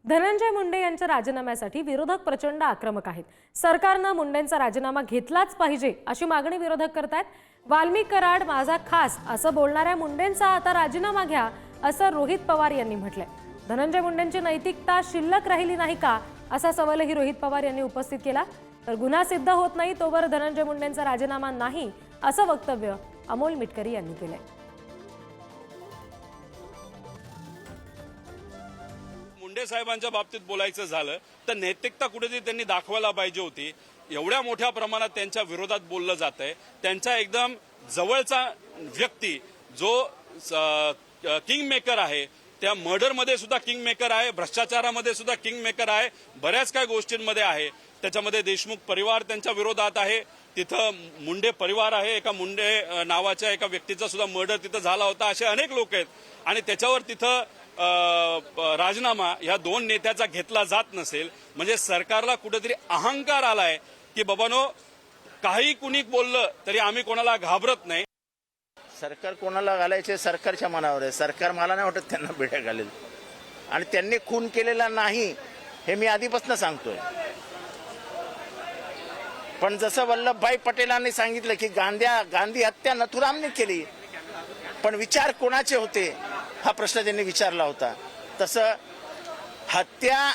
धनंजय मुंडे यांच्या राजीनाम्यासाठी विरोधक प्रचंड आक्रमक आहेत। सरकारने मुंडेंचा राजीनामा घेतलाच पाहिजे अशी मागणी विरोधक करतात। वाल्मिक कराड माझा खास असं बोलणाऱ्या मुंडेंचा आता राजीनामा घ्या असं रोहित पवार यांनी म्हटलंय। धनंजय मुंडेंची नैतिकता शिल्लक राहिली नाही का असा सवालही रोहित पवार यांनी उपस्थित केला। तर गुन्हा सिद्ध होत नाही तोवर धनंजय मुंडेंचा राजीनामा नाही असं वक्तव्य अमोल मिटकरी यांनी केलंय। मुंडे साहेबांच्या बाबतीत बोलायचं झालं तर नैतिकता कुठेतरी त्यांनी दाखवायला पाहिजे होती। एवढ्या मोठ्या प्रमाणात त्यांच्या विरोधात बोललं जात आहे। त्यांचा एकदम जवळचा व्यक्ती जो किंग मेकर आहे, त्या मर्डरमध्ये सुद्धा किंग मेकर आहे, भ्रष्टाचारामध्ये सुद्धा किंग मेकर आहे, बऱ्याच काही गोष्टींमध्ये आहे। त्याच्यामध्ये देशमुख परिवार त्यांच्या विरोधात आहे, तिथं मुंडे परिवार आहे, एका मुंडे नावाच्या एका व्यक्तीचा सुद्धा मर्डर तिथं झाला होता। असे अनेक लोक आहेत आणि त्याच्यावर तिथं राजीनामा या दोन नेत्याचा घेतला जात नसेल म्हणजे सरकारला कुठेतरी अहंकार आलाय की बाबानो काही कुणी बोललं तरी आम्ही कोणाला घाबरत नाही। सरकार कोणाला घालायचे सरकारच्या मनावर आहे। सरकार मला नाही वाटत त्यांना बेड्या घालेल आणि त्यांनी खून केलेला नाही हे मी आधीपासून सांगतोय। पण जसं वल्लभभाई पटेलांनी सांगितलं की गांधी हत्या नथुरामने केली, पण विचार कोणाचे होते हा प्रश्न त्यांनी विचारला होता। तसं हत्या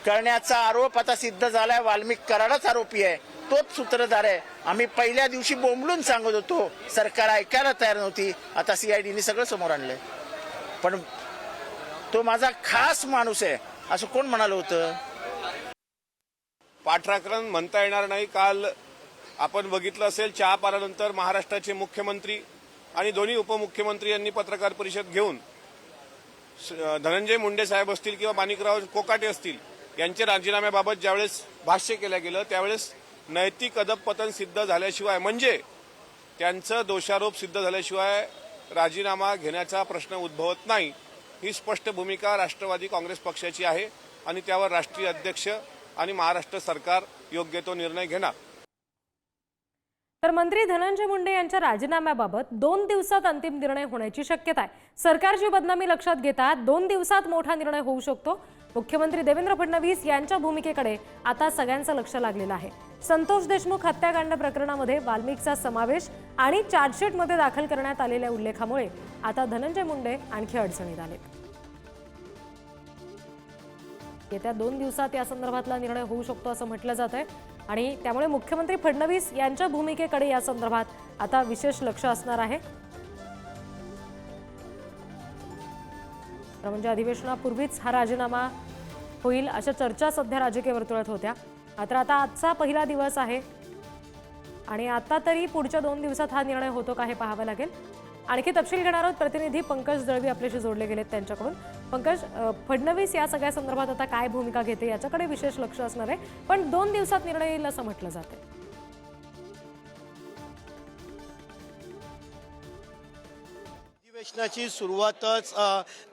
करण्याचा आरोप आता सिद्ध झालाय, वाल्मिक कराडच आरोपी आहे, तोच सूत्रधार आहे। आम्ही पहिल्या दिवशी बोंबलून सांगत होतो, सरकार ऐकायला तयार नव्हती। आता सीआयडीने सगळं समोर आणलंय। पण तो माझा खास माणूस आहे असं कोण म्हणालं होतं? पाठराखण म्हणता येणार नाही। काल आपण बघितलं असेल, चहापानानंतर महाराष्ट्राचे मुख्यमंत्री आणि दोन्ही उपमुख्यमंत्री यांनी पत्रकार परिषद घेऊन धनंजय मुंडे साहेब असतील किंवा माणिकराव कोकाटे असतील यांच्या राजीनाम्याबाबत ज्यावेळेस भाष्य केलं गेलं त्यावेळेस नैतिक अधःपतन सिद्ध झाल्याशिवाय म्हणजे त्यांचं दोषारोप सिद्ध झाल्याशिवाय राजीनामा घेण्याचा प्रश्न उद्भवत नाही ही स्पष्ट भूमिका राष्ट्रवादी काँग्रेस पक्षाची आहे आणि त्यावर राष्ट्रीय अध्यक्ष आणि महाराष्ट्र सरकार योग्य तो निर्णय घेणार। तर मंत्री धनंजय मुंडे यांच्या राजीनाम्याबाबत 2 दिवसात अंतिम निर्णय होण्याची शक्यता आहे। सरकारची बदनामी लक्षात घेता 2 दिवसात मोठा निर्णय होऊ शकतो। मुख्यमंत्री देवेंद्र फडणवीस यांच्या भूमिकेकडे आता सगळ्यांचं लक्ष लागलेलं आहे। संतोष देशमुख हत्याकांड प्रकरणामध्ये वाल्मिकचा समावेश आणि चार्जशीटमध्ये दाखल करण्यात आलेल्या उल्लेखामुळे आता धनंजय मुंडे आणखी अडचणीत आलेत। येत्या 2 दिवसात या संदर्भातला निर्णय होऊ शकतो असं म्हटलं जात आहे आणि त्यामुळे मुख्यमंत्री फडणवीस यांच्या भूमिकेकडे या संदर्भात आता विशेष लक्ष असणार आहे। म्हणजे अधिवेशनापूर्वीच हा राजीनामा होईल अशा चर्चा सध्या राजकीय वर्तुळात होत्या। मात्र आता आजचा पहिला दिवस आहे आणि आता तरी पुढच्या 2 दिवसात हा निर्णय होतो का हे पाहावं लागेल। आणखी तपशील घेणार आहोत। प्रतिनिधी पंकज दळवी आपल्याशी जोडले गेलेत त्यांच्याकडून। पंकज, फडणवीस या सगळ्या संदर्भात आता काय भूमिका घेते याच्याकडे विशेष लक्ष असणार आहे, पण 2 दिवसात निर्णय येईल असं म्हटलं जातं। अधिवेशनाची सुरुवातच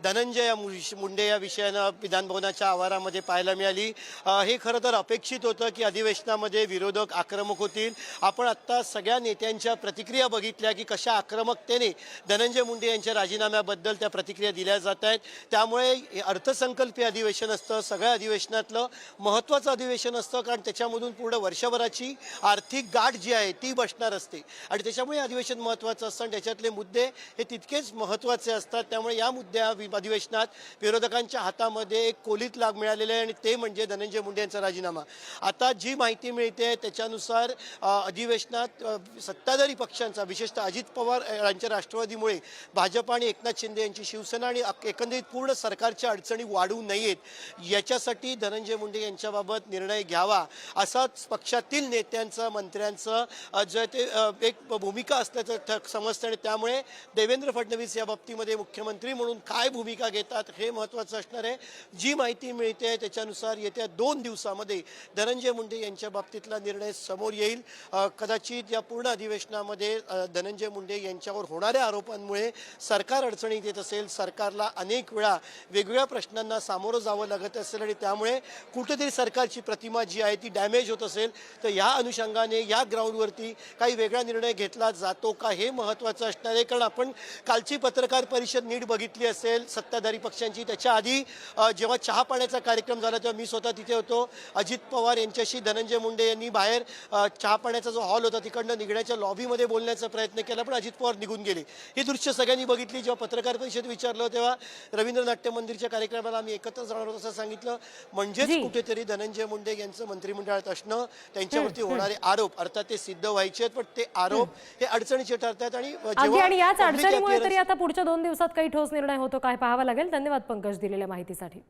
धनंजय मुंडे या विषयानं विधानभवनाच्या आवारामध्ये पाहायला मिळाली। हे खरं तर अपेक्षित होतं की अधिवेशनामध्ये विरोधक आक्रमक होतील। आपण आत्ता सगळ्या नेत्यांच्या प्रतिक्रिया बघितल्या की कशा आक्रमकतेने धनंजय मुंडे यांच्या राजीनाम्याबद्दल त्या प्रतिक्रिया दिल्या जात आहेत। त्यामुळे हे अर्थसंकल्पीय अधिवेशन असतं, सगळ्या अधिवेशनातलं महत्त्वाचं अधिवेशन असतं, कारण त्याच्यामधून पूर्ण वर्षभराची आर्थिक गाठ जी आहे ती बसणार असते आणि त्याच्यामुळे अधिवेशन महत्त्वाचं असतं आणि त्याच्यातले मुद्दे हे तितकेच महत्त्वाचे असतात। त्यामुळे या मुद्द्या अधिवेशनात विरोधकांच्या हातामध्ये एक कोलीत लाग मिळालेले आहे आणि ते म्हणजे धनंजय मुंडे यांचा राजीनामा। आता जी माहिती मिळते त्याच्यानुसार अधिवेशनात सत्ताधारी पक्षांचा विशेषतः अजित पवार यांच्या राष्ट्रवादीमुळे भाजप आणि एकनाथ शिंदे यांची शिवसेना आणि एकंदरीत पूर्ण सरकारच्या अडचणी वाढू नयेत याच्यासाठी धनंजय मुंडे यांच्याबाबत निर्णय घ्यावा असाच पक्षातील नेत्यांचं मंत्र्यांचं जे ते एक भूमिका असल्याचं समजतं आणि त्यामुळे देवेंद्र फडणवीस या बाबतीमध्ये मुख्यमंत्री म्हणून काय भूमिका घेतात हे महत्त्वाचं असणार आहे। जी माहिती मिळते त्याच्यानुसार येत्या 2 दिवसामध्ये धनंजय मुंडे यांच्या बाबतीतला निर्णय समोर येईल। कदाचित या पूर्ण अधिवेशनामध्ये धनंजय मुंडे यांच्यावर होणाऱ्या आरोपांमुळे सरकार अडचणीत येत असेल, सरकारला अनेक वेळा वेगवेगळ्या प्रश्नांना सामोरं जावं लागत असेल आणि त्यामुळे कुठेतरी सरकारची प्रतिमा जी आहे ती डॅमेज होत असेल, तर या अनुषंगाने या ग्राउंडवरती काही वेगळा निर्णय घेतला जातो का हे महत्त्वाचं असणार आहे। कारण आपण कालची आजची पत्रकार परिषद नीट बघितली असेल सत्ताधारी पक्षांची, त्याच्या आधी जेव्हा चहा पाण्याचा कार्यक्रम झाला तेव्हा मी स्वतः तिथे होतो. अजित पवार यांच्याशी धनंजय मुंडे यांनी बाहेर चहा पाण्याचा जो हॉल होता तिकडनं निघण्याच्या लॉबीमध्ये बोलण्याचा प्रयत्न केला, पण अजित पवार निघून गेले. ही दृश्य सगळ्यांनी बघितली. जेव्हा पत्रकार परिषद विचारलं तेव्हा रवींद्र नाट्य मंदिरच्या कार्यक्रमाला आम्ही एकत्र जाणार आहोत असं सांगितलं. म्हणजेच जी. कुठेतरी धनंजय मुंडे यांचं मंत्रिमंडळात असणं, त्यांच्यावरती होणारे आरोप अर्थात ते सिद्ध व्हायचे आहेत, पण ते आरोप हे अडचणीचे ठरतात. आणि अगदी, आणि याच public अडचणीमुळे appearance- तरी आता पुढच्या 2 दिवसात काही ठोस निर्णय होतो काय पाहावं लागेल. धन्यवाद पंकज दिलेल्या माहितीसाठी.